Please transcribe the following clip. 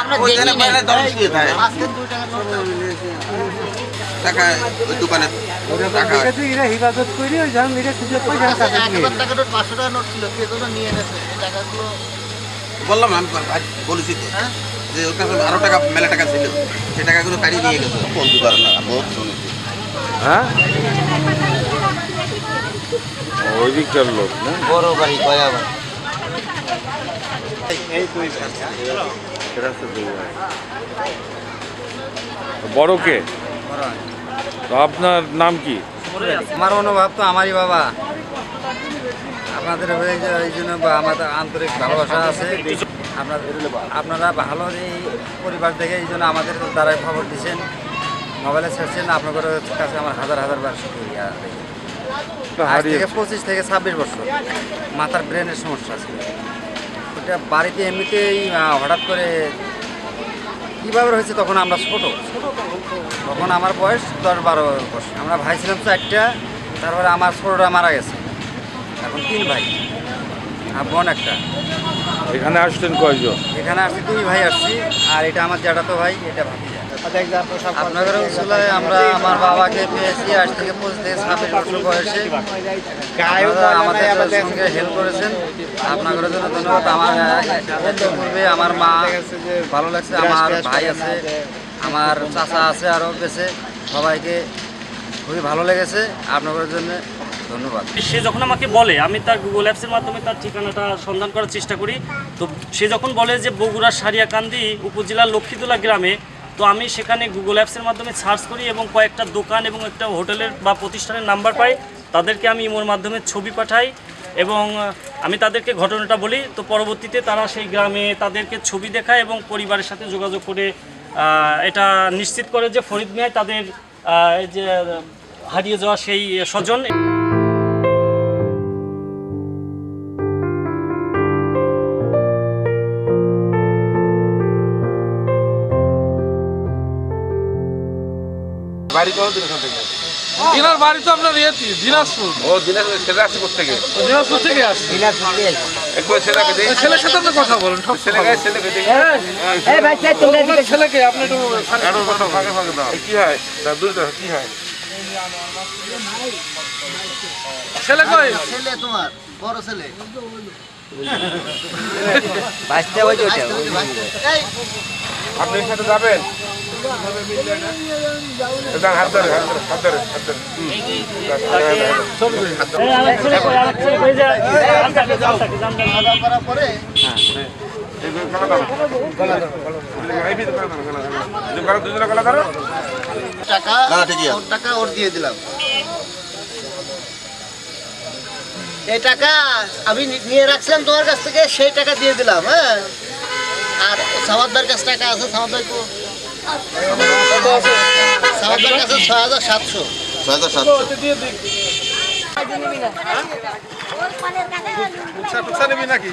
আমরা ওইখানে বাইরে দরজ দিয়ে থাকে আজকে 2 টাকা টাকা ওই দোকানে টাকা এরা হিফাজত করে ওই যখন এটা সুযোগ পাই যারা টাকা দিয়ে 1000 টাকা নোট 500 টাকা নোট ছিল কে যেন নিয়ে গেছে এই টাকাগুলো বললাম আমি বলেছি তো যে ওর কাছে আরো টাকা মেলা টাকা ছিল সেই টাকাগুলো কাড়ি নিয়ে গেছে বলতে পারে না বহুত শুনেছি হ্যাঁ ওই দিকটার লোক না বড় বাড়ি কয়া বাড়ি বড় কে তো আপনার নাম কি? আমার অনুভব তো আমারই বাবা আপনাদের হয়ে যায় এই জন্য আমাদের আন্তরিক ভালোবাসা আছে আপনারা ভালো এই পরিবার দেখে এই জন্য আমাদের দ্বারাই খবর দিচ্ছেন মোবাইলে ছাড়ছেন আপনাদের কাছে আমার হাজার হাজার বার শুকরিয়া আজ থেকে 25 থেকে 26 বছর মাথার ব্রেনের সমস্যা ছিল ওটা বাড়িতে এমনিতেই হঠাৎ করে কীভাবে হয়েছে তখন আমরা ছোট তখন আমার বয়স 10-12 বছর আমরা ভাই ছিলাম 4টা তারপরে আমার ছোটটা মারা গেছে এখন 3 ভাই আর বোন একটা এখানে আসছেন কয়জন? এখানে আসছি 2 ভাই আসছি আর এটা আমার জ্যাঠাতো ভাই এটা ভাতিজা আপনাদের অঞ্চলে আমরা আমার বাবাকে পেয়েছি আজ থেকে 25 থেকে 26 বছর বয়সে আমাদের সঙ্গে হেল্প করেছেন আপনাদের জন্য ধন্যবাদ আমার পূর্বে আমার মা ভালো লাগছে আমার ভাই আছে আমার চাচা আছে আরও বেঁচে সবাইকে খুবই ভালো লেগেছে আপনাদের জন্য ধন্যবাদ। সে যখন আমাকে বলে আমি তার গুগল অ্যাপসের মাধ্যমে তার ঠিকানাটা সন্ধান করার চেষ্টা করি তো সে যখন বলে যে বগুড়ার সারিয়াকান্দি উপজেলার লক্ষ্মীতলা গ্রামে তো আমি সেখানে গুগল অ্যাপসের মাধ্যমে সার্চ করি এবং কয়েকটা দোকান এবং একটা হোটেলের বা প্রতিষ্ঠানের নাম্বার পাই তাদেরকে আমি ইমোর মাধ্যমে ছবি পাঠাই এবং আমি তাদেরকে ঘটনাটা বলি তো পরবর্তীতে তারা সেই গ্রামে তাদেরকে ছবি দেখায় এবং পরিবারের সাথে যোগাযোগ করে এটা নিশ্চিত করে যে ফরিদ মিয়ায় তাদের যে হারিয়ে যাওয়া সেই স্বজন। দিনার বাড়ি তো আপনার ইয়েছি দিনাজপুর। ও দিনাজপুর ছেলে আসছে কোথেকে? দিনাজপুর থেকে আসছে। একবার ছেলেকে দেখি ছেলের সাথে আপনি কথা বলেন সব ছেলেকে দেখি আপনার ছেলেকে আপনি একটু ফাঁকে ফাঁকে দাও কি হয় দুইটা কি হয় ছেলে কই ছেলে তোমার বড় ছেলে বাঁচতে হয় ওটা আপনি এর সাথে যাবেন হাত ধরে হাত ধরে টাকা ওর দিয়ে দিলাম এই টাকা আমি নিয়ে রাখছিলাম তোমার কাছ থেকে সেই টাকা দিয়ে দিলাম হ্যাঁ আর সামাদার কাছে টাকা আছে সামাদার কাছে 6700 নিবি নাকি?